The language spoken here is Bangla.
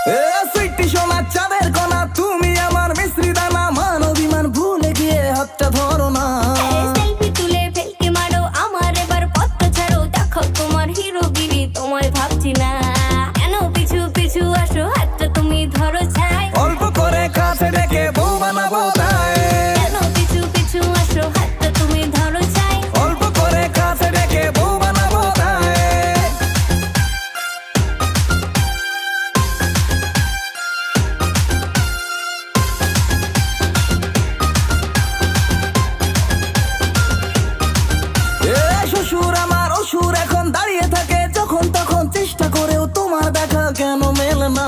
এ সুইটি সোনা চাঁদের কণা, তুমি আমার মিশ্রি দানা, মান অভিমান ভুলে গিয়ে হাতটা ধরো না। সেলফি তুলে ফেলকে মারো, আমার এবার পথটা ছাড়ো, দেখো তোমার হিরোগিরি, তোমায় ভাবছি না। কেন পিছু পিছু আসো, হাতটা তুমি ধরো চাই। অল্প করে কাছে ডেকে বউ বানাবো তাই। কেন পিছু পিছু আসো, হাতটা তুমি ধরো চাই। অল্প করে কাছে ডেকে বউ বানাবো তাই। শ্বশুর আমার অসুর এখন দাঁড়িয়ে থাকে, যখন তখন চেষ্টা করেও তোমার দেখা কেন মেলে না।